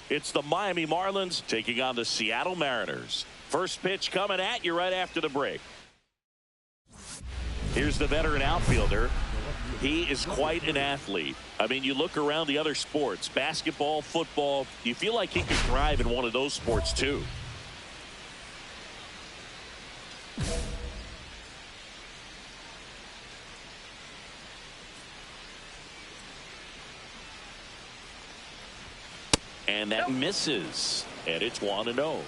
It's the Miami Marlins taking on the Seattle Mariners. First pitch coming at you right after the break. Here's the veteran outfielder. He is quite an athlete. I mean, you look around the other sports, basketball, football, you feel like he could thrive in one of those sports too. And that misses, and it's 1-0.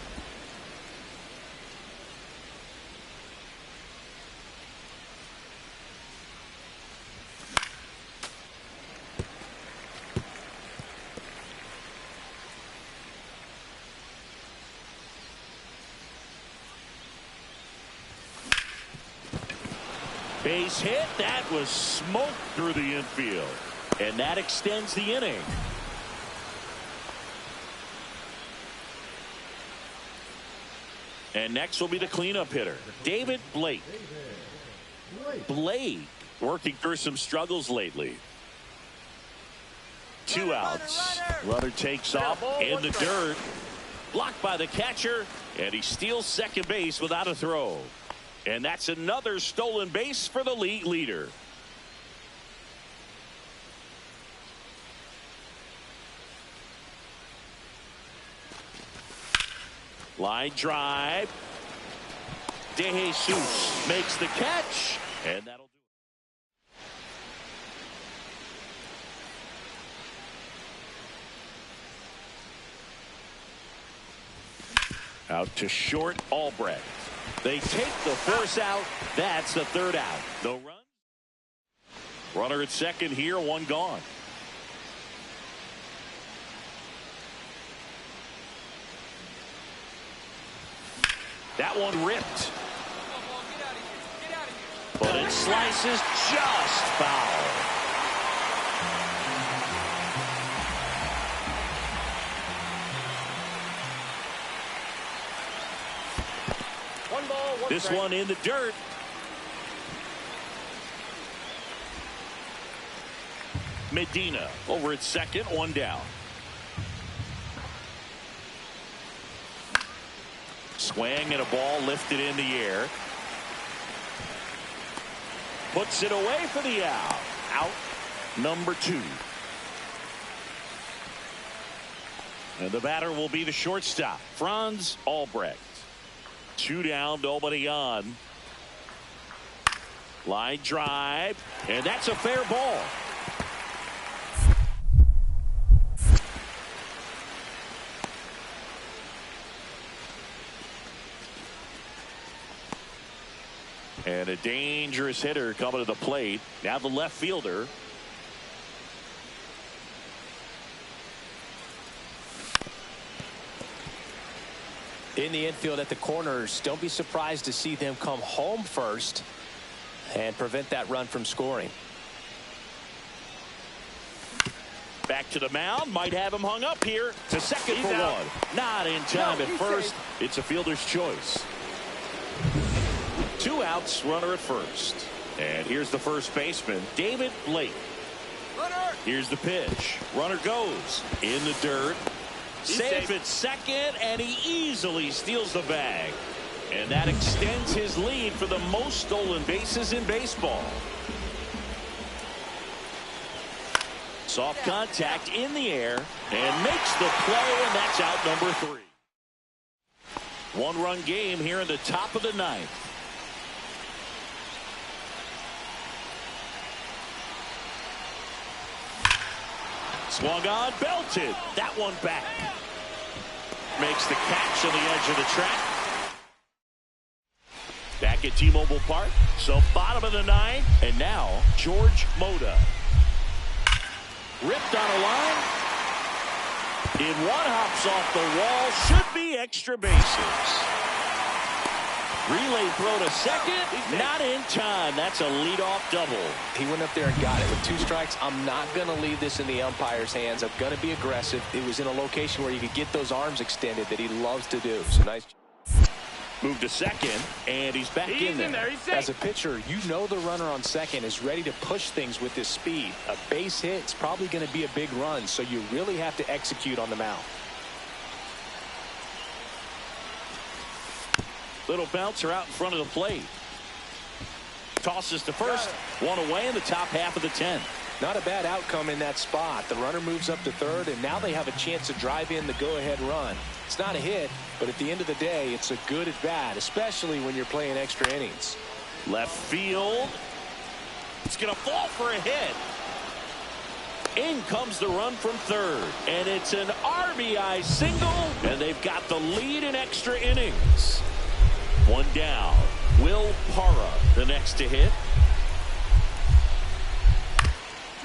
Base hit. That was smoked through the infield, and that extends the inning. And next will be the cleanup hitter, David Blake. Blake working through some struggles lately. 2 outs. Runner takes off in the dirt. Blocked by the catcher, and he steals second base without a throw. And that's another stolen base for the league leader. Line drive. De Jesus makes the catch, and that'll do it. Out to short, Albrecht. They take the force out. That's the 3rd out. No run. Runner at second here, 1 gone. That one ripped. But it slices just foul. This one in the dirt. Medina over at second, 1 down. Swing and a ball lifted in the air. Puts it away for the out. Out number 2. And the batter will be the shortstop, Franz Albrecht. 2 down, nobody on. Line drive, and that's a fair ball. And a dangerous hitter coming to the plate. Now the left fielder. In the infield at the corners, don't be surprised to see them come home first and prevent that run from scoring. Back to the mound, might have him hung up here. To second for 1. Not in time at first. It's a fielder's choice. 2 outs, runner at first. And here's the first baseman, David Blake. Here's the pitch. Runner goes in the dirt. Safe at second, and he easily steals the bag. And that extends his lead for the most stolen bases in baseball. Soft contact in the air, and makes the play, and that's out number 3. 1-run game here in the top of the 9th. Swung on, belted. That one back. Makes the catch on the edge of the track. Back at T-Mobile Park. So bottom of the 9th. And now George Moda. Ripped on a line. In one, hops off the wall. Should be extra bases. Relay throw to second. Not in time. That's a leadoff double. He went up there and got it. With 2 strikes, I'm not going to leave this in the umpire's hands. I'm going to be aggressive. It was in a location where you could get those arms extended that he loves to do. So nice. Move to second, and he's back in there. As a pitcher, you know the runner on second is ready to push things with his speed. A base hit is probably going to be a big run, so you really have to execute on the mound. Little bouncer out in front of the plate. Tosses to first. One away in the top half of the 10th. Not a bad outcome in that spot. The runner moves up to third, and now they have a chance to drive in the go-ahead run. It's not a hit, but at the end of the day, it's a good at-bat, especially when you're playing extra innings. Left field. It's going to fall for a hit. In comes the run from third, and it's an RBI single, and they've got the lead in extra innings. One down. Will Parra, the next to hit.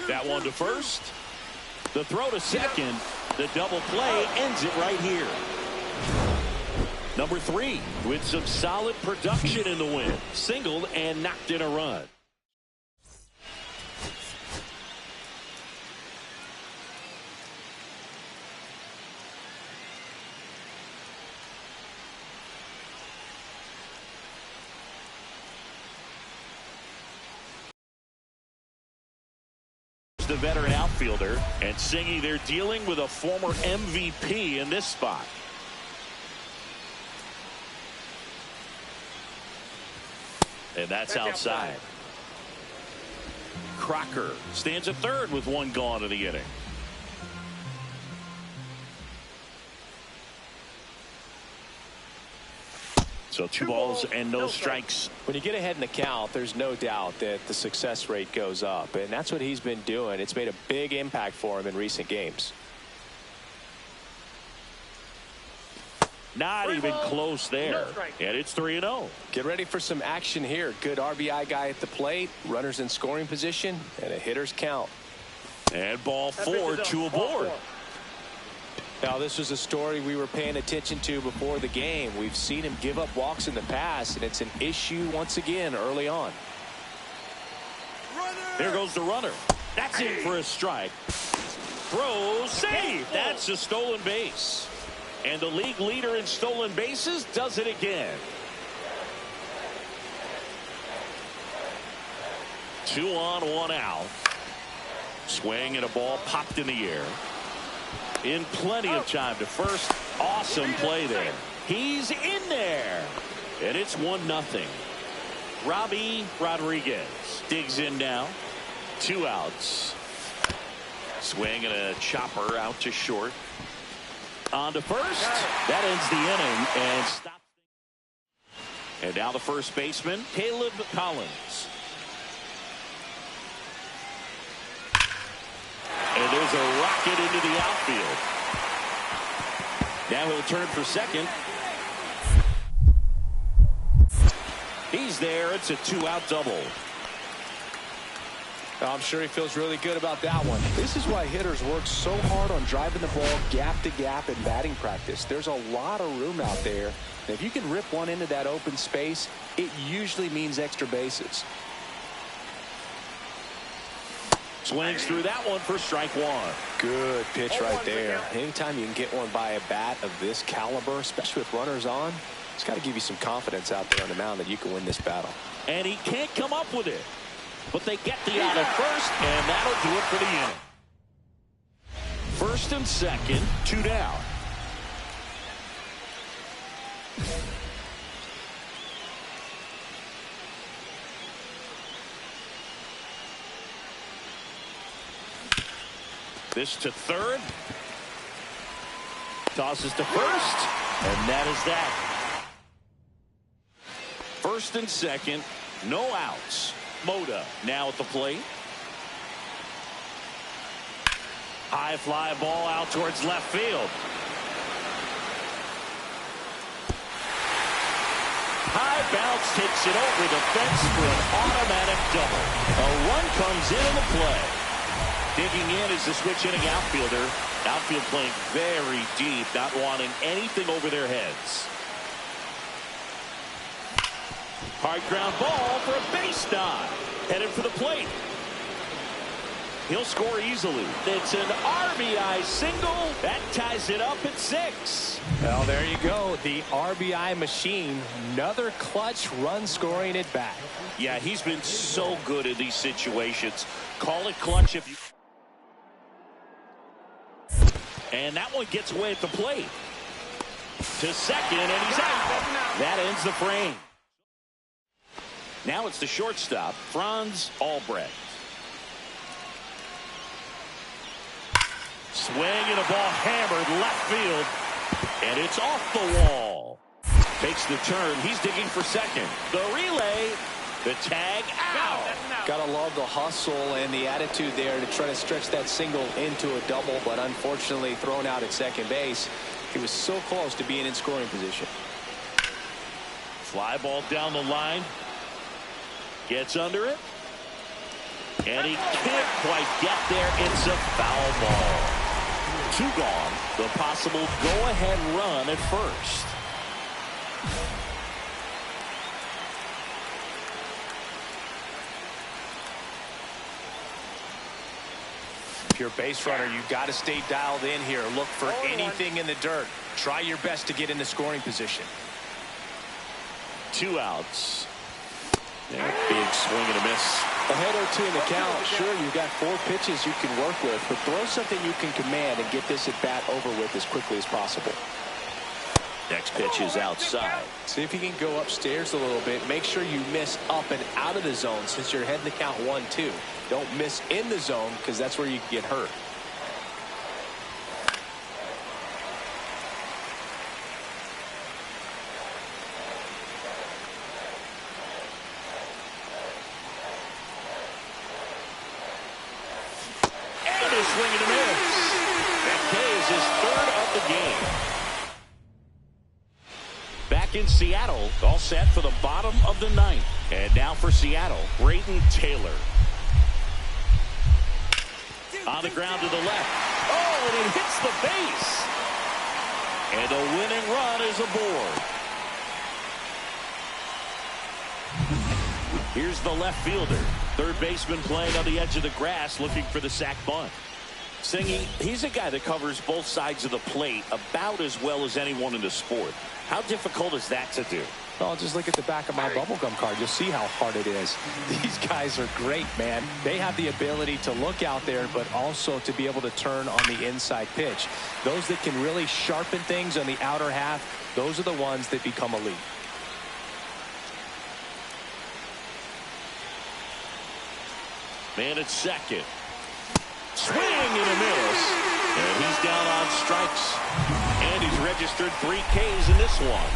That one to first. The throw to second. The double play ends it right here. Number 3 with some solid production in the win. Singled and knocked in a run. The veteran outfielder, and Singy, they're dealing with a former MVP in this spot. And that's outside. Crocker stands at third with 1 gone in the inning. So 2 balls and no strikes. When you get ahead in the count, there's no doubt that the success rate goes up, and that's what he's been doing. It's made a big impact for him in recent games. Not even close there. And it's 3-0. Get ready for some action here. Good RBI guy at the plate, runners in scoring position, and a hitter's count. And ball 4, 2 aboard. Now, this was a story we were paying attention to before the game. We've seen him give up walks in the past, and it's an issue once again early on. There goes the runner. That's in for a strike. Throw, save. That's a stolen base. And the league leader in stolen bases does it again. 2 on, 1 out. Swing and a ball popped in the air. In plenty of time to first. Awesome play there. He's in there. And it's 1-0. Robbie Rodriguez digs in now. 2 outs. Swing and a chopper out to short. On to first. That ends the inning and stops. And now the first baseman, Caleb Collins. And there's a rocket into the outfield. Now he'll turn for second. He's there. It's a 2-out double. I'm sure he feels really good about that one. This is why hitters work so hard on driving the ball gap to gap in batting practice. There's a lot of room out there. And if you can rip one into that open space, it usually means extra bases. Swings through that one for strike 1. Good pitch right there. Anytime you can get one by a bat of this caliber, especially with runners on, it's got to give you some confidence out there on the mound that you can win this battle. And he can't come up with it. But they get the out of first, and that'll do it for the inning. First and second, 2 down. This to third. Tosses to first, and that is that. First and second, no outs. Moda now at the plate. High fly ball out towards left field. High bounce takes it over the fence for an automatic double. A run comes in the play. Digging in is the switch inning outfielder, Outfield playing very deep, not wanting anything over their heads. Hard ground ball for a base dive. Headed for the plate. He'll score easily. It's an RBI single. That ties it up at 6. Well, there you go. The RBI machine. Another clutch run scoring it back. Yeah, he's been so good in these situations. Call it clutch if you... And that one gets away at the plate. To second, and he's out. That ends the frame. Now it's the shortstop, Franz Albrecht. Swing and a ball hammered left field. And it's off the wall. Takes the turn. He's digging for second. The relay. The tag out. Got to love the hustle and the attitude there to try to stretch that single into a double, but unfortunately thrown out at second base. He was so close to being in scoring position. Fly ball down the line. Gets under it. And he can't quite get there. It's a foul ball. 2 gone. The possible go-ahead run at first. If you're a base runner, you've got to stay dialed in here. Look for anything in the dirt. Try your best to get into scoring position. 2 outs. And a big swing and a miss. Ahead 0-2 in the count. Sure, you've got 4 pitches you can work with, but throw something you can command and get this at bat over with as quickly as possible. Next pitch is outside. See if you can go upstairs a little bit. Make sure you miss up and out of the zone since you're heading the count 1-2. Don't miss in the zone because that's where you can get hurt. Swing and a miss. That K is his 3rd of the game. Back in Seattle, all set for the bottom of the 9th. And now for Seattle, Brayden Taylor. On the ground to the left. Oh, and it hits the base. And the winning run is aboard. Here's the left fielder. Third baseman playing on the edge of the grass looking for the sac bunt. Singy, he's a guy that covers both sides of the plate about as well as anyone in the sport. How difficult is that to do? Well, just look at the back of my bubblegum card. You'll see how hard it is. These guys are great, man. They have the ability to look out there, but also to be able to turn on the inside pitch. Those that can really sharpen things on the outer half, those are the ones that become elite. Man at second. Swing and a miss. And he's down on strikes. And he's registered 3 Ks in this one.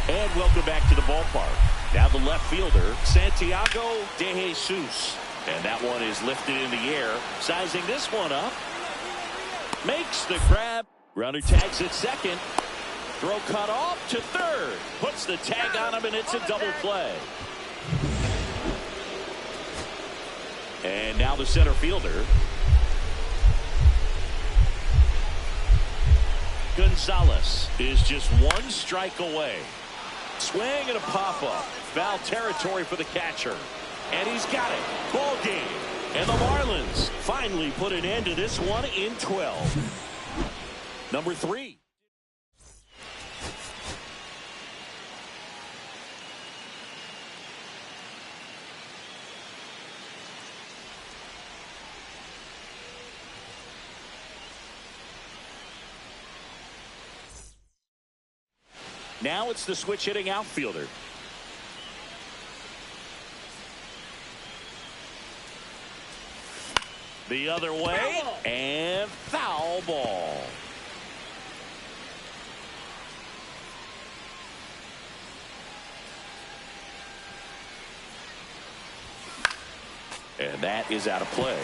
And welcome back to the ballpark. Now the left fielder, Santiago De Jesus. And that one is lifted in the air. Sizing this one up. Makes the grab. Runner tags at second. Throw cut off to third. Puts the tag on him, and it's a double play. And now the center fielder. Gonzalez is just 1 strike away. Swing and a pop-up. Foul territory for the catcher. And he's got it. Ball game. And the Marlins finally put an end to this one in 12. Number 3. Now it's the switch hitting outfielder. The other way, and foul ball. And that is out of play.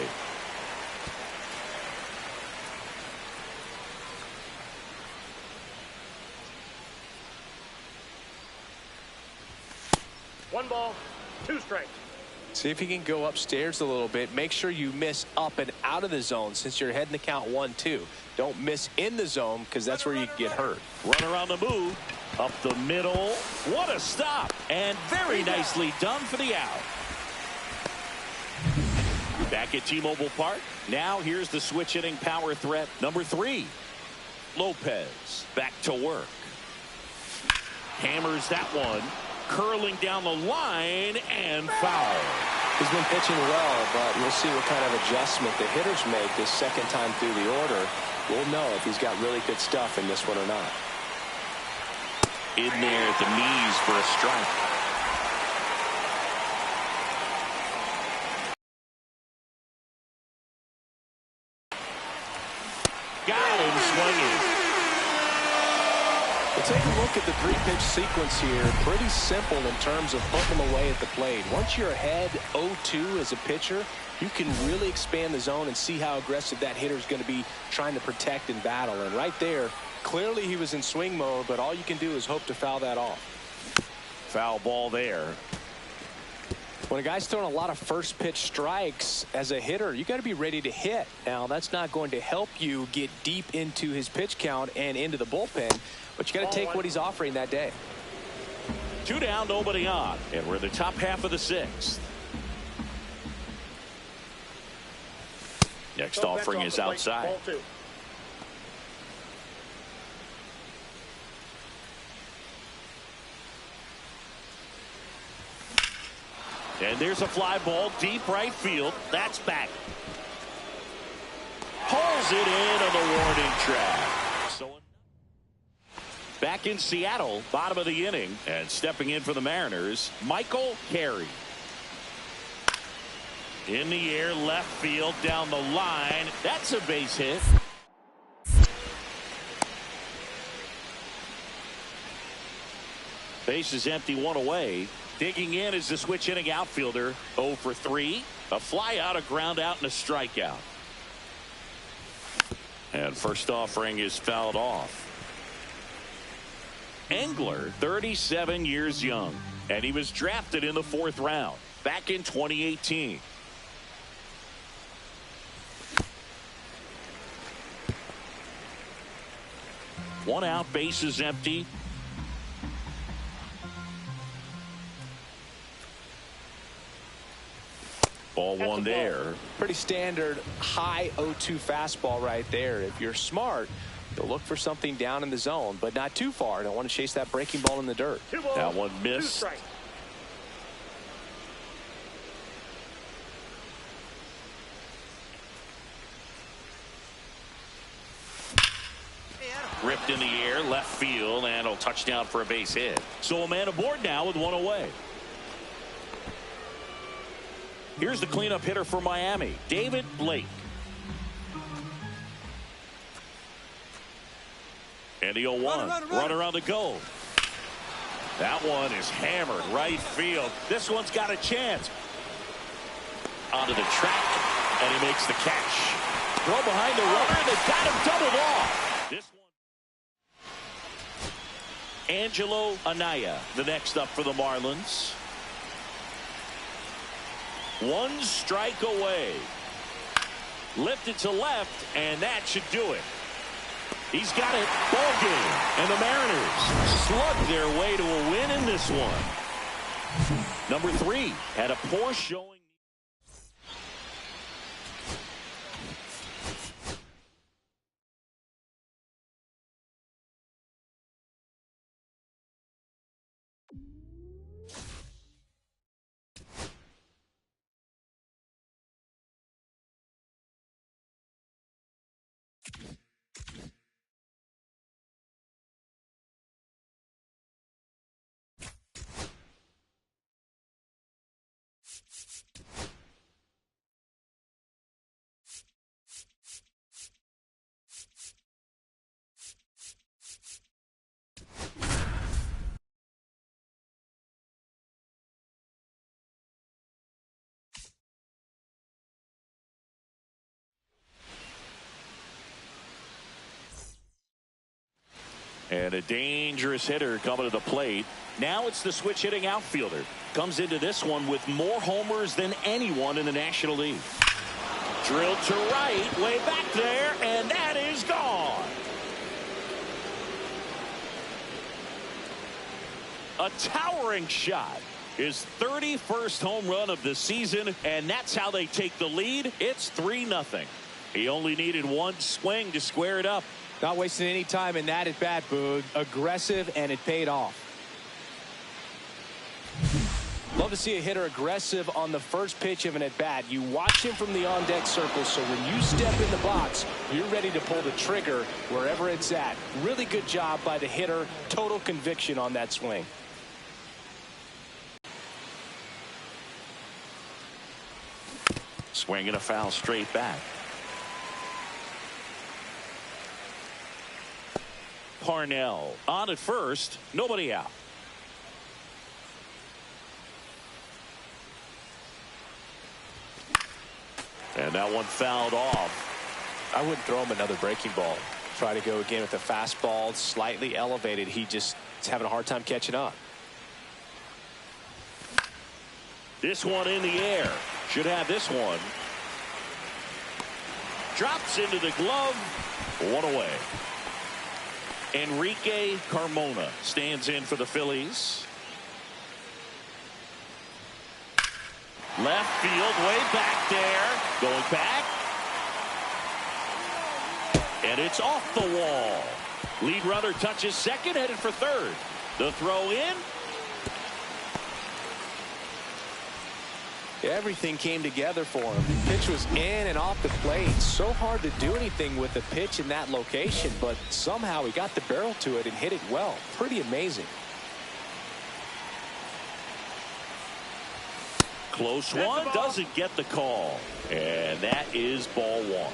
One ball, 2 strikes. See if you can go upstairs a little bit. Make sure you miss up and out of the zone since you're heading to count 1-2. Don't miss in the zone because that's where you get hurt. Runner on the move. Up the middle. What a stop. And very nicely done for the out. Back at T-Mobile Park. Now here's the switch hitting power threat number 3. Lopez back to work. Hammers that one. Curling down the line and foul. He's been pitching well, but we'll see what kind of adjustment the hitters make this second time through the order. We'll know if he's got really good stuff in this one or not. In there at the knees for a strike. Got him swinging. We'll take a look at the 3-pitch sequence here. Pretty simple in terms of putting them away at the plate. Once you're ahead 0-2 as a pitcher, you can really expand the zone and see how aggressive that hitter is going to be trying to protect and battle. And right there, clearly he was in swing mode, but all you can do is hope to foul that off. Foul ball there. When a guy's throwing a lot of first pitch strikes as a hitter, you got to be ready to hit. Now, that's not going to help you get deep into his pitch count and into the bullpen, but you got to take what he's offering that day. 2 down, nobody on, and we're in the top half of the 6th. Next offering is outside. And there's a fly ball deep right field. That's back. Pulls it in on the warning track. So back in Seattle, bottom of the inning, and stepping in for the Mariners, Michael Carey. In the air, left field, down the line. That's a base hit. Base is empty, 1 away. Digging in is the switch hitting outfielder. 0 for 3. A fly out, a ground out, and a strikeout. And first offering is fouled off. Engler, 37 years young, and he was drafted in the 4th round back in 2018. One out, base is empty. Ball one there. Pretty standard high 0-2 fastball right there. If you're smart, you'll look for something down in the zone, but not too far. Don't want to chase that breaking ball in the dirt. That one missed. Ripped in the air, left field, and a touchdown for a base hit. So a man aboard now with 1 away. Here's the cleanup hitter for Miami, David Blake. And the 0-1. Runner on the go. That one is hammered right field. This one's got a chance. Onto the track, and he makes the catch. Throw behind the runner, and they got him doubled off. This one. Angelo Anaya, the next up for the Marlins. 1 strike away. Lifted to left, and that should do it. He's got it. Ball game. And the Mariners slugged their way to a win in this one. Number 3 had a poor showing. And a dangerous hitter coming to the plate. Now it's the switch hitting outfielder. Comes into this one with more homers than anyone in the National League. Drilled to right, way back there, and that is gone. A towering shot. His 31st home run of the season, and that's how they take the lead. It's 3-0. He only needed one swing to square it up. Not wasting any time in that at bat, Boog. Aggressive, and it paid off. Love to see a hitter aggressive on the first pitch of an at bat. You watch him from the on deck circle, so when you step in the box, you're ready to pull the trigger wherever it's at. Really good job by the hitter. Total conviction on that swing. Swinging a foul straight back. Parnell on at first, nobody out. And that one fouled off. I wouldn't throw him another breaking ball. Try to go again with the fastball slightly elevated. He just is having a hard time catching up. This one in the air. Should have this one. Drops into the glove. One away. Enrique Carmona stands in for the Phillies. Left field, way back there. Going back. And it's off the wall. Lead runner touches second, headed for third. The throw in. Everything came together for him. The pitch was in and off the plate. So hard to do anything with the pitch in that location, but somehow he got the barrel to it and hit it well. Pretty amazing. Close one, doesn't get the call. And that is ball one.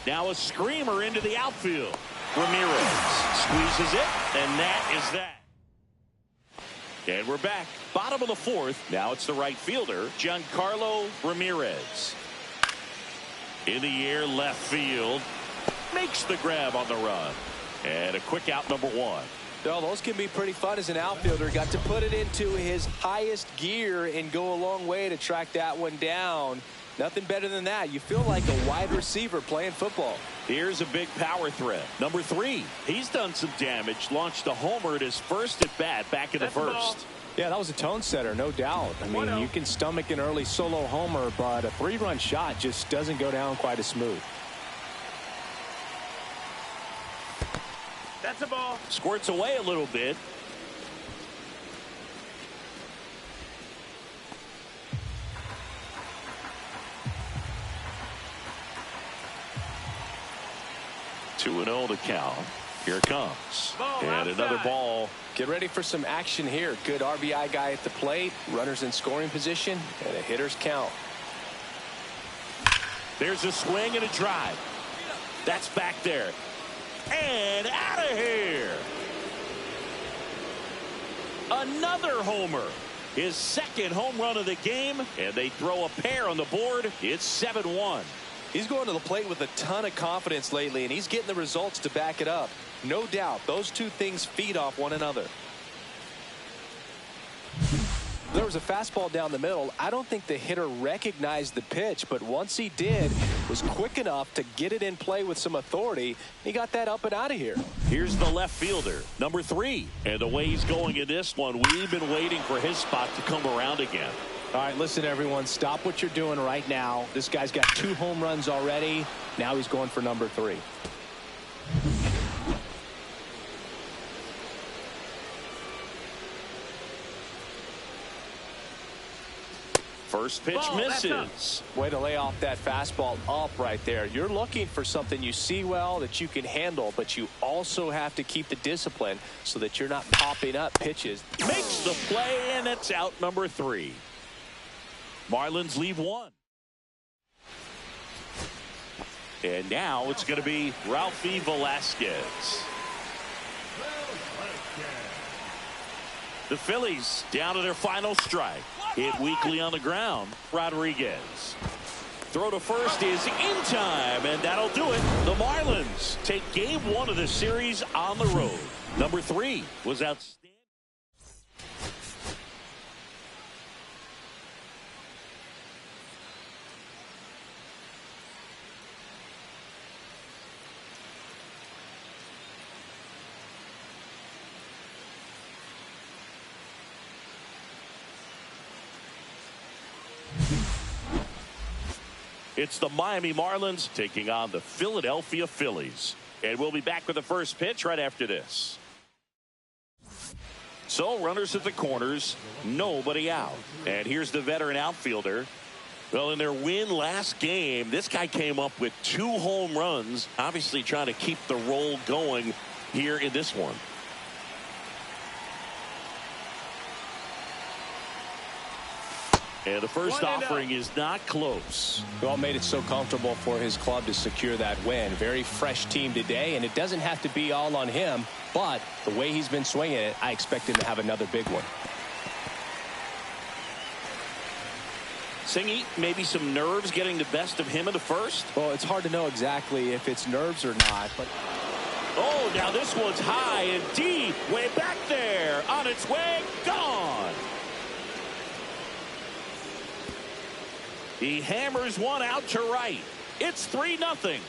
Now a screamer into the outfield. Ramirez squeezes it, and that is that. And we're back. Bottom of the fourth. Now it's the right fielder, Giancarlo Ramirez. In the air, left field. Makes the grab on the run. And a quick out, number one. Well, those can be pretty fun as an outfielder. Got to put it into his highest gear and go a long way to track that one down. Nothing better than that. You feel like a wide receiver playing football. Here's a big power threat. Number 3. He's done some damage. Launched a homer at his first at bat back in the first. Yeah, that was a tone setter, no doubt. I mean, you can stomach an early solo homer, but a 3-run shot just doesn't go down quite as smooth. That's a ball. Squirts away a little bit. Two and 0 to count. Here it comes. And another ball. Get ready for some action here. Good RBI guy at the plate. Runners in scoring position. And a hitter's count. There's a swing and a drive. That's back there. And out of here. Another homer. His second home run of the game. And they throw a pair on the board. It's 7-1. He's going to the plate with a ton of confidence lately, and he's getting the results to back it up. No doubt, those two things feed off one another. There was a fastball down the middle. I don't think the hitter recognized the pitch, but once he did, was quick enough to get it in play with some authority. He got that up and out of here. Here's the left fielder, number 3. And the way he's going in this one, we've been waiting for his spot to come around again. All right, listen, everyone. Stop what you're doing right now. This guy's got 2 home runs already. Now he's going for number 3. First pitch misses. Way to lay off that fastball up right there. You're looking for something you see well that you can handle, but you also have to keep the discipline so that you're not popping up pitches. Makes the play, and it's out number 3. Marlins leave 1. And now it's going to be Ralphie Velasquez. The Phillies down to their final strike. Hit weakly on the ground. Rodriguez. Throw to first is in time, and that'll do it. The Marlins take game 1 of the series on the road. Number 3 was outstanding. It's the Miami Marlins taking on the Philadelphia Phillies. And we'll be back with the first pitch right after this. So runners at the corners, nobody out. And here's the veteran outfielder. Well, in their win last game, this guy came up with 2 home runs, obviously trying to keep the roll going here in this one. And the first offering is not close. Well, made it so comfortable for his club to secure that win. Very fresh team today, and it doesn't have to be all on him, but the way he's been swinging it, I expect him to have another big one. Singy, maybe some nerves getting the best of him in the first? Well, it's hard to know exactly if it's nerves or not, but... Oh, now this one's high and deep, way back there, on its way, gone. He hammers one out to right. It's 3-0.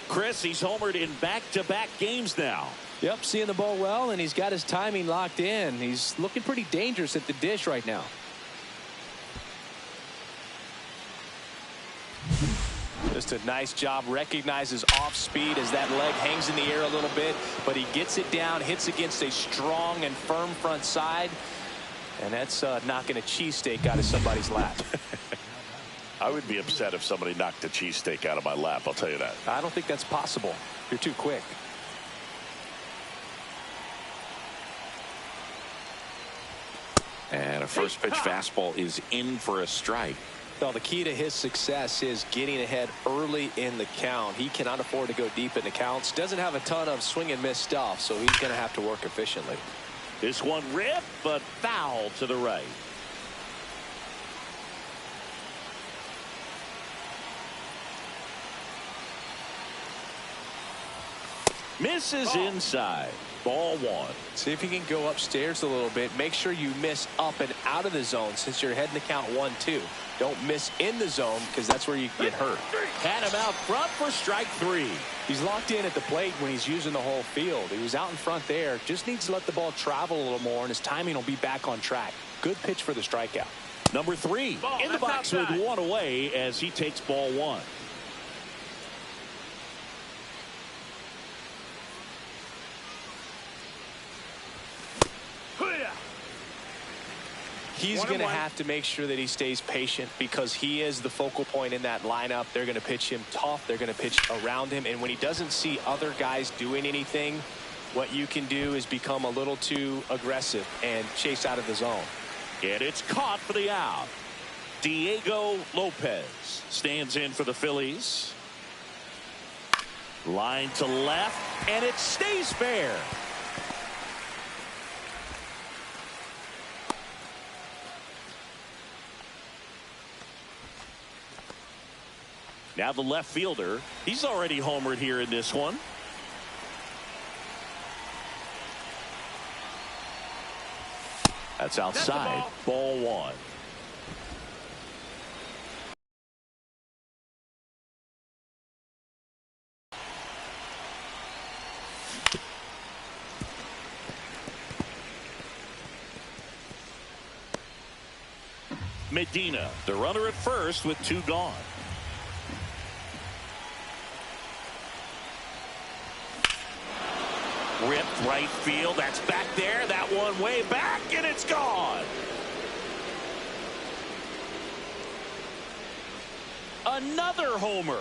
Chris, he's homered in back-to-back games now. Yep, seeing the ball well, and he's got his timing locked in. He's looking pretty dangerous at the dish right now. Just a nice job. Recognizes off speed as that leg hangs in the air a little bit, but he gets it down, hits against a strong and firm front side, and that's knocking a cheesesteak out of somebody's lap. I would be upset if somebody knocked a cheesesteak out of my lap, I'll tell you that. I don't think that's possible. You're too quick. And a first pitch fastball is in for a strike. Well, the key to his success is getting ahead early in the count. He cannot afford to go deep in the counts. Doesn't have a ton of swing and miss stuff, so he's going to have to work efficiently. This one ripped, but foul to the right. Misses inside. Ball 1. See if you can go upstairs a little bit. Make sure you miss up and out of the zone since you're heading to count 1-2. Don't miss in the zone because that's where you get hurt. Had him out front for strike 3. He's locked in at the plate when he's using the whole field. He was out in front there. Just needs to let the ball travel a little more, and his timing will be back on track. Good pitch for the strikeout. Number 3 in the box with 1 away as he takes ball 1. He's going to have to make sure that he stays patient because he is the focal point in that lineup. They're going to pitch him tough. They're going to pitch around him. And when he doesn't see other guys doing anything, what you can do is become a little too aggressive and chase out of the zone. And it's caught for the out. Diego Lopez stands in for the Phillies. Line to left, and it stays fair. Now the left fielder, he's already homered here in this one. That's outside. Ball 1. Medina, the runner at first with 2 gone. Ripped right field. That's back there. That one way back, and it's gone. Another homer.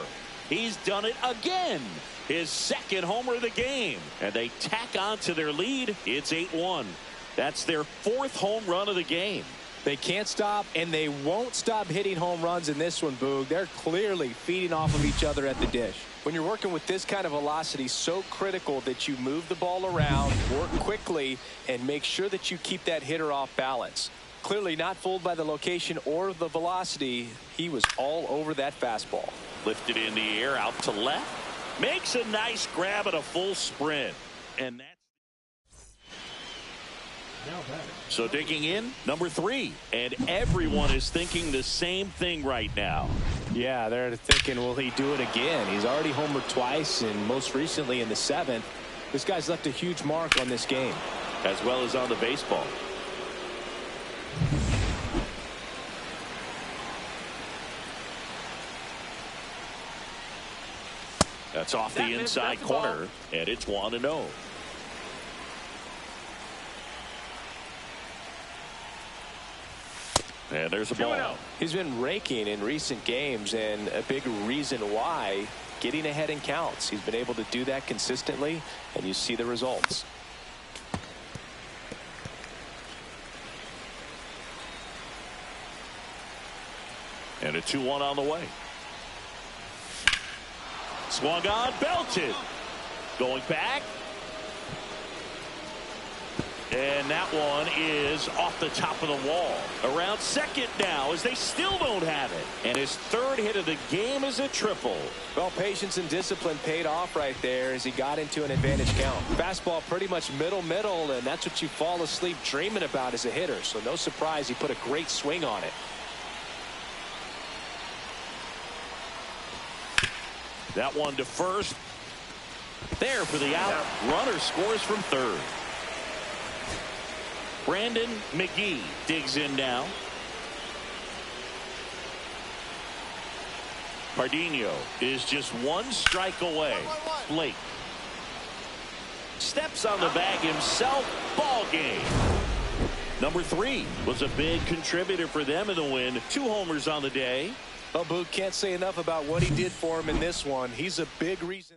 He's done it again. His second homer of the game. And they tack on to their lead. It's 8-1. That's their 4th home run of the game. They can't stop, and they won't stop hitting home runs in this one, Boog. They're clearly feeding off of each other at the dish. When you're working with this kind of velocity, so critical that you move the ball around, work quickly, and make sure that you keep that hitter off balance. Clearly not fooled by the location or the velocity. He was all over that fastball. Lifted in the air out to left. Makes a nice grab at a full sprint. And that's so digging in, number 3. And everyone is thinking the same thing right now. Yeah, they're thinking, will he do it again? He's already homered twice, and most recently in the 7th. This guy's left a huge mark on this game. As well as on the baseball. That's off the inside corner, and it's 1-0. And there's a ball. He's been raking in recent games, and a big reason why, getting ahead in counts. He's been able to do that consistently, and you see the results. And a 2-1 on the way. Swung on, belted. Going back. And that one is off the top of the wall. Around second now as they still don't have it. And his 3rd hit of the game is a triple. Well, patience and discipline paid off right there as he got into an advantage count. Fastball pretty much middle, and that's what you fall asleep dreaming about as a hitter. So no surprise he put a great swing on it. That one to first. There for the out. Runner scores from 3rd. Brandon McGee digs in now. Pardinho is just 1 strike away. Blake steps on the bag himself. Ball game. Number 3 was a big contributor for them in the win. 2 homers on the day. Well, Boog, can't say enough about what he did for him in this one. He's a big reason.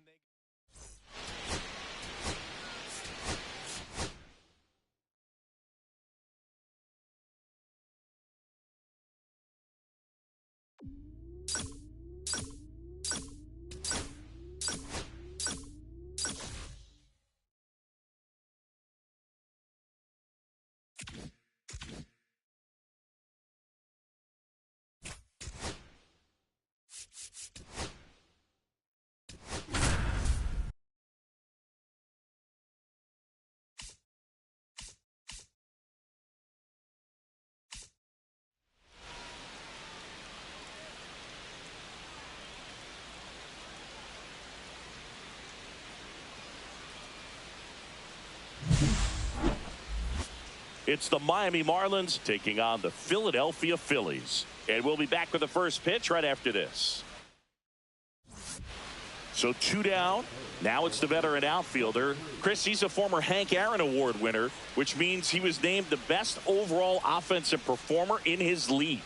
It's the Miami Marlins taking on the Philadelphia Phillies. And we'll be back with the first pitch right after this. So 2 down. Now it's the veteran outfielder. Chris, he's a former Hank Aaron Award winner, which means he was named the best overall offensive performer in his league.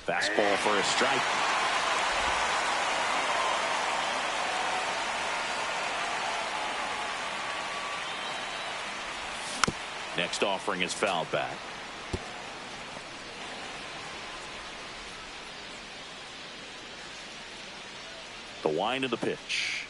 Fastball for a strike. Next offering is fouled back. The wind of the pitch.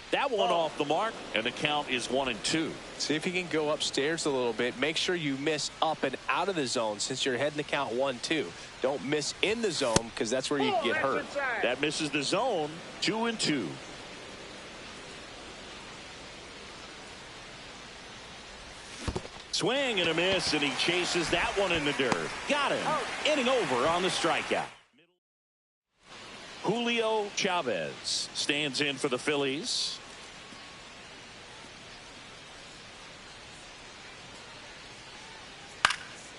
That one off the mark, and the count is 1-2. See if you can go upstairs a little bit. Make sure you miss up and out of the zone since you're heading the count 1-2. Don't miss in the zone because that's where you can get hurt. That misses the zone. 2-2. Swing and a miss, and he chases that one in the dirt. Got him. Inning over on the strikeout. Julio Chavez stands in for the Phillies.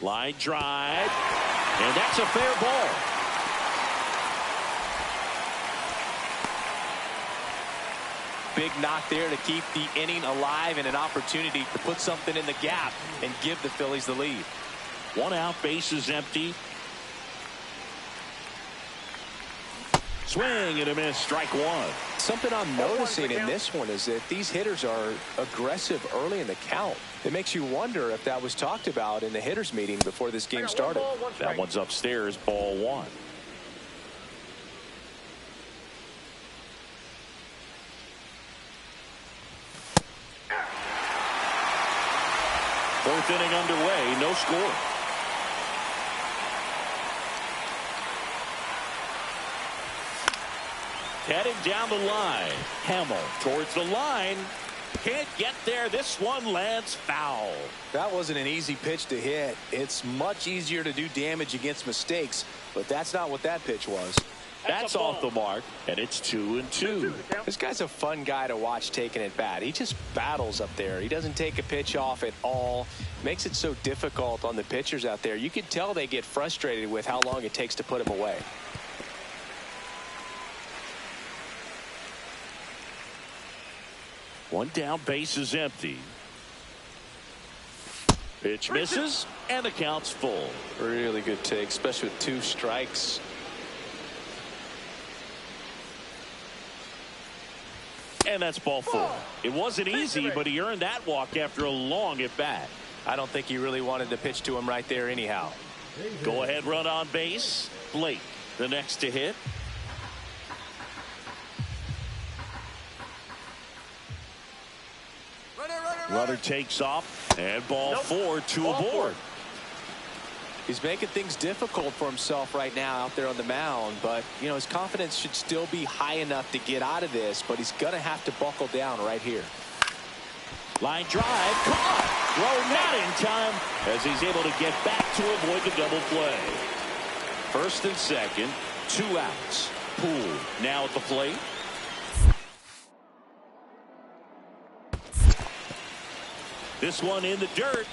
Line drive, and that's a fair ball. Big knock there to keep the inning alive and an opportunity to put something in the gap and give the Phillies the lead. 1 out, bases empty. Swing and a miss, strike 1. Something I'm noticing in this one is that these hitters are aggressive early in the count. It makes you wonder if that was talked about in the hitters meeting before this game started. That one's upstairs, ball 1. Ninth inning underway. No score. Heading down the line. Hamill towards the line. Can't get there. This one lands foul. That wasn't an easy pitch to hit. It's much easier to do damage against mistakes, but that's not what that pitch was. That's off the mark, and it's 2-2. This guy's a fun guy to watch taking at bat. He just battles up there. He doesn't take a pitch off at all. Makes it so difficult on the pitchers out there. You can tell they get frustrated with how long it takes to put him away. One down, base is empty. Pitch misses, and the count's full. Really good take, especially with 2 strikes. And that's ball 4. It wasn't easy, but he earned that walk after a long at bat. I don't think he really wanted to pitch to him right there anyhow. Go ahead run on base. Blake, the next to hit. Runner takes off, and ball 4, 2 aboard. He's making things difficult for himself right now out there on the mound, but you know his confidence should still be high enough to get out of this, but he's gonna have to buckle down right here. Line drive, caught, throw not in time as he's able to get back to avoid the double play. First and second, 2 outs. Poole now at the plate. This one in the dirt.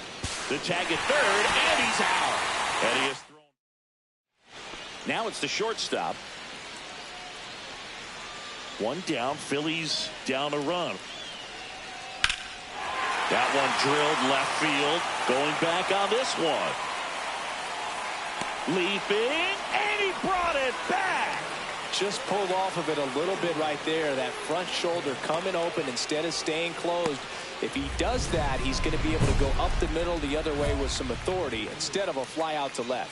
The tag at third, and he's out. And he is thrown. Now it's the shortstop. One down, Phillies down a run. That one drilled left field. Going back on this one. Leaping, and he brought it back. Just pulled off of it a little bit right there. That front shoulder coming open instead of staying closed. If he does that, he's going to be able to go up the middle the other way with some authority instead of a fly out to left.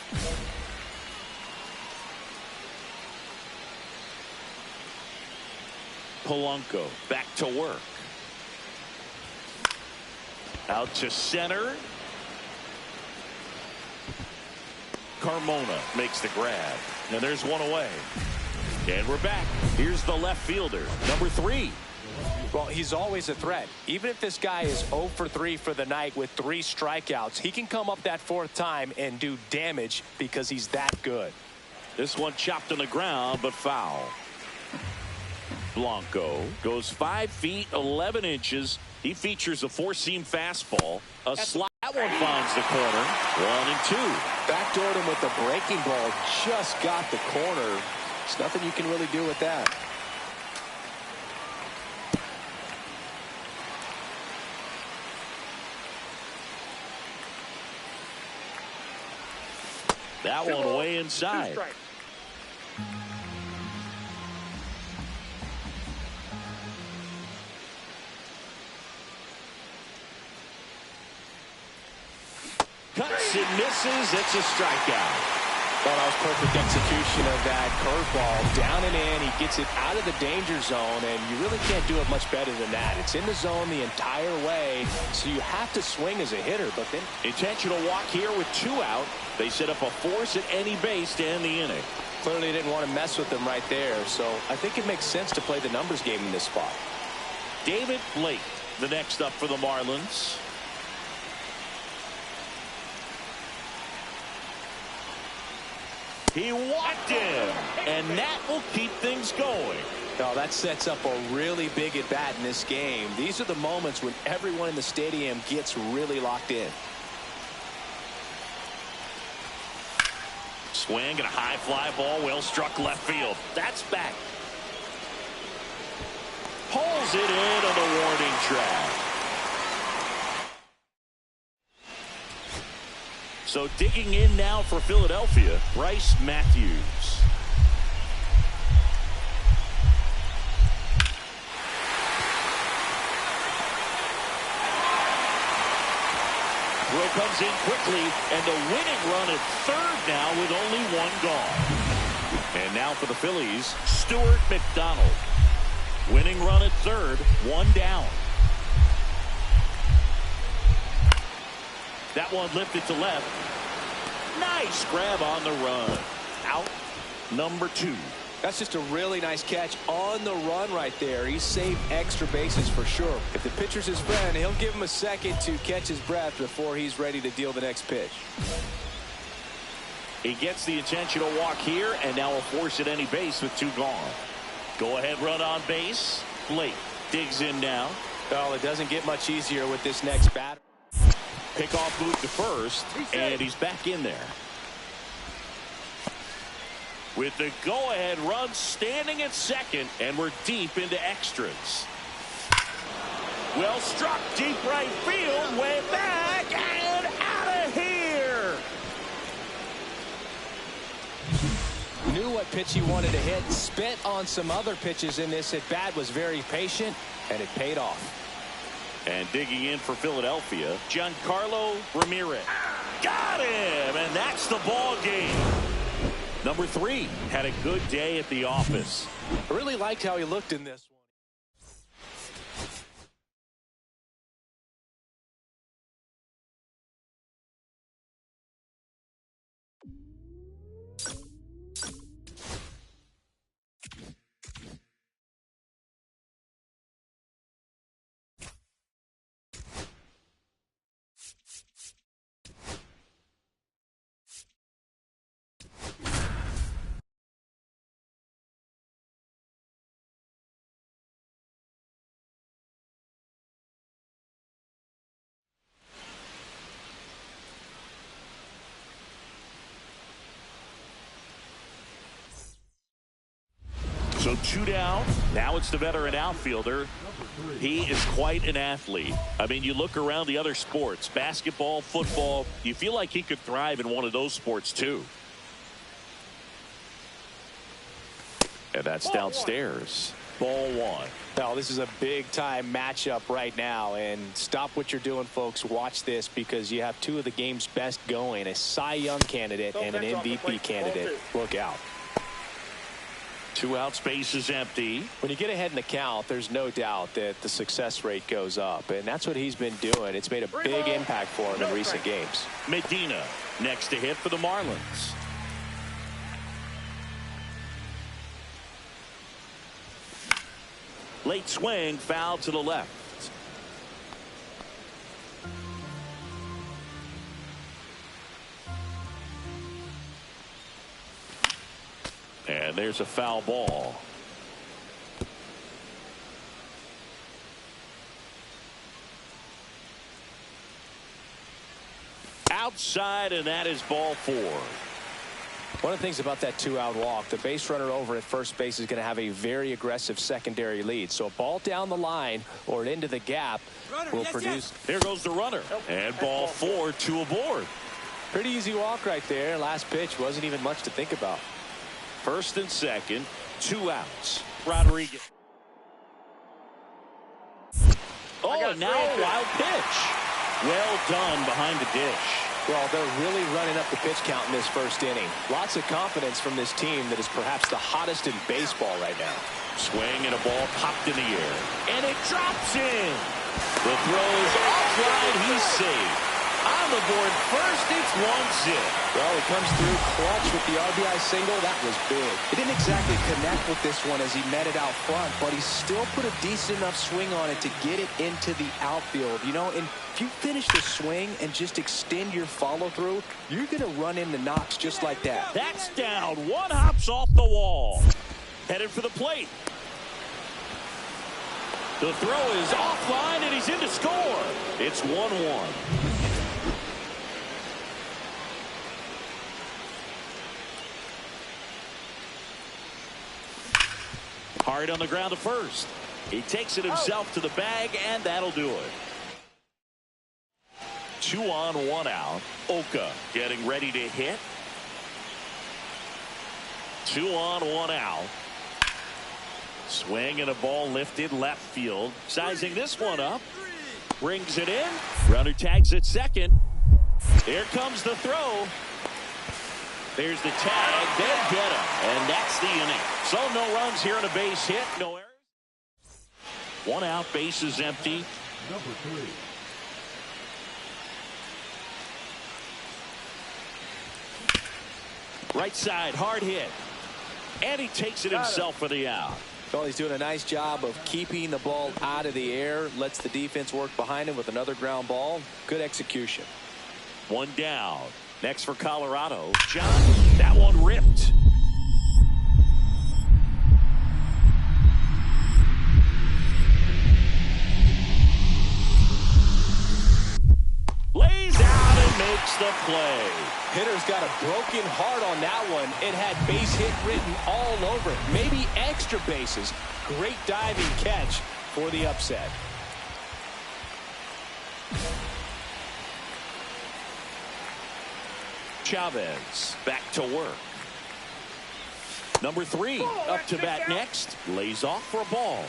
Polanco back to work. Out to center. Carmona makes the grab. And there's one away. And we're back. Here's the left fielder, number 3. Well, he's always a threat. Even if this guy is 0 for 3 for the night with 3 strikeouts, he can come up that 4th time and do damage because he's that good. This one chopped on the ground, but foul. Blanco goes 5 feet 11 inches. He features a 4-seam fastball. A slide. That one finds the corner. 1-2. Backdoored him with the breaking ball. Just got the corner. There's nothing you can really do with that. That one way inside. Cuts and misses. It's a strikeout. Well, that was perfect execution of that curveball. Down and in. He gets it out of the danger zone, and you really can't do it much better than that. It's in the zone the entire way, so you have to swing as a hitter. But then intentional walk here with 2 out. They set up a force at any base to end the inning. Clearly didn't want to mess with them right there, so I think it makes sense to play the numbers game in this spot. David Blake, the next up for the Marlins. He walked him, and that will keep things going. Now that sets up a really big at bat in this game. These are the moments when everyone in the stadium gets really locked in. Swing and a high fly ball, well struck left field. That's back. Pulls it in on the warning track. So digging in now for Philadelphia, Bryce Matthews. Throw comes in quickly, and the winning run at third now with only 1 gone. And now for the Phillies, Stuart McDonald. Winning run at third, 1 down. That one lifted to left. Nice grab on the run. Out number 2. That's just a really nice catch on the run right there. He saved extra bases for sure. If the pitcher's his friend, he'll give him a second to catch his breath before he's ready to deal the next pitch. He gets the intentional walk here, and now will force at any base with 2 gone. Go ahead run on base. Blake digs in now. Well, it doesn't get much easier with this next batter. Pickoff move to first, and he's back in there. With the go-ahead run standing at second, and we're deep into extras. Well struck, deep right field, way back, and out of here! Knew what pitch he wanted to hit, spent on some other pitches in this at-bat, was very patient, and it paid off. And digging in for Philadelphia, Giancarlo Ramirez. Got him, and that's the ball game. Number 3 had a good day at the office. I really liked how he looked in this one. So 2 down. Now it's the veteran outfielder. He is quite an athlete. I mean, you look around the other sports, basketball, football, you feel like he could thrive in one of those sports too. And that's downstairs. Ball 1. Well, this is a big-time matchup right now, and stop what you're doing, folks. Watch this, because you have 2 of the game's best going, a Cy Young candidate and an MVP candidate. Look out. 2 out, space is empty. When you get ahead in the count, there's no doubt that the success rate goes up, and that's what he's been doing. It's made a big impact for him in recent games. Medina next to hit for the Marlins. Late swing, foul to the left. And there's a foul ball. Outside, and that is ball 4. One of the things about that 2-out walk, the base runner over at first base is going to have a very aggressive secondary lead. So a ball down the line or into the gap will produce. There goes the runner. And ball 4, 2 aboard. Pretty easy walk right there. Last pitch wasn't even much to think about. First and second, 2 outs. Rodriguez. Oh, now a wild pitch. Well done behind the dish. Well, they're really running up the pitch count in this first inning. Lots of confidence from this team that is perhaps the hottest in baseball right now. Swing and a ball popped in the air. And it drops in. The throw is offline. He's safe. On the board first, it's 1-0. Well, he comes through clutch with the RBI single. That was big. He didn't exactly connect with this one as he met it out front, but he still put a decent enough swing on it to get it into the outfield. You know, and if you finish the swing and just extend your follow-through, you're going to run into knocks just like that. That's down. 1 hops off the wall. Headed for the plate. The throw is offline, and he's in to score. It's 1-1. Hard on the ground to first. He takes it himself to the bag, and that'll do it. 2 on, 1 out. Oka getting ready to hit. 2 on, 1 out. Swing and a ball lifted left field. Sizing this one up. Brings it in. Runner tags at second. Here comes the throw. There's the tag. They'll get him. And that's the inning. So no runs here on a base hit. No errors. 1 out. Base is empty. Number 3. Right side, hard hit. And he takes it himself for the out. Well, he's doing a nice job of keeping the ball out of the air. Lets the defense work behind him with another ground ball. Good execution. One down. Next for Colorado, John. That one ripped. Lays out and makes the play. Hitter's got a broken heart on that one. It had base hit written all over it. Maybe extra bases. Great diving catch for the upset. Chavez back to work. Number 3 up to bat next. Lays off for a ball.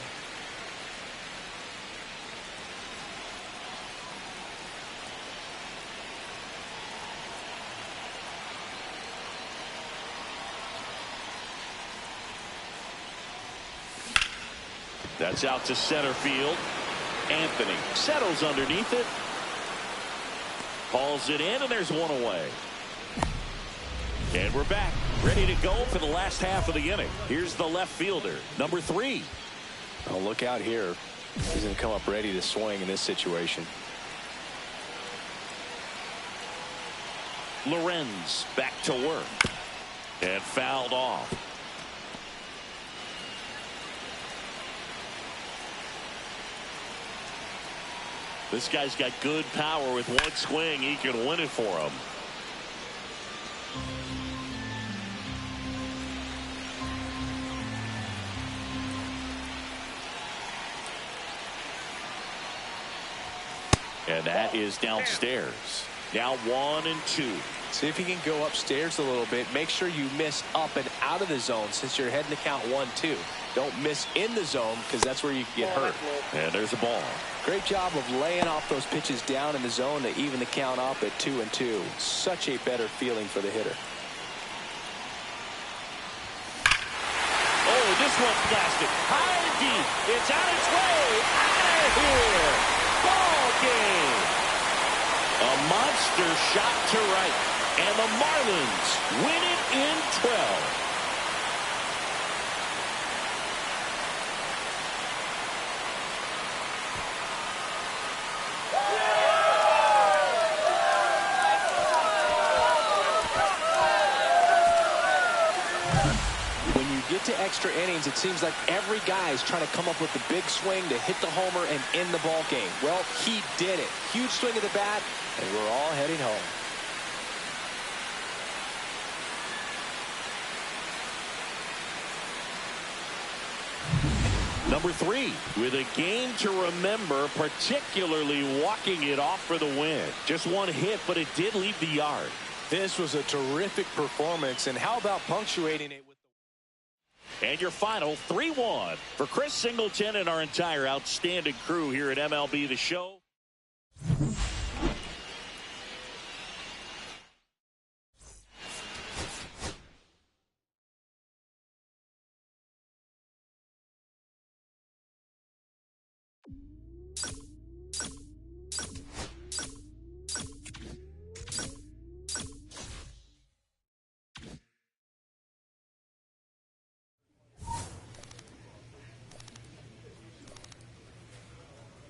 That's out to center field. Anthony settles underneath it. Hauls it in, and there's one away. And we're back, ready to go for the last half of the inning. Here's the left fielder, number 3. Oh, look out here. He's going to come up ready to swing in this situation. Lorenz back to work. And fouled off. This guy's got good power. With one swing, he can win it for him. And that is downstairs. Now 1-2. See if you can go upstairs a little bit. Make sure you miss up and out of the zone since you're heading to count 1-2. Don't miss in the zone because that's where you can get hurt. And there's a ball. Great job of laying off those pitches down in the zone to even the count up at 2-2. Such a better feeling for the hitter. Oh, this one's blasted. High and deep. It's on its way. Out of here. Ball game. A monster shot to right. And the Marlins win it in 12. To extra innings, it seems like every guy is trying to come up with the big swing to hit the homer and end the ball game. Well, he did it. Huge swing of the bat, and we're all heading home. Number 3 with a game to remember, particularly walking it off for the win. Just one hit, but it did leave the yard. This was a terrific performance, and how about punctuating it with and your final 3-1 for Chris Singleton and our entire outstanding crew here at MLB The Show.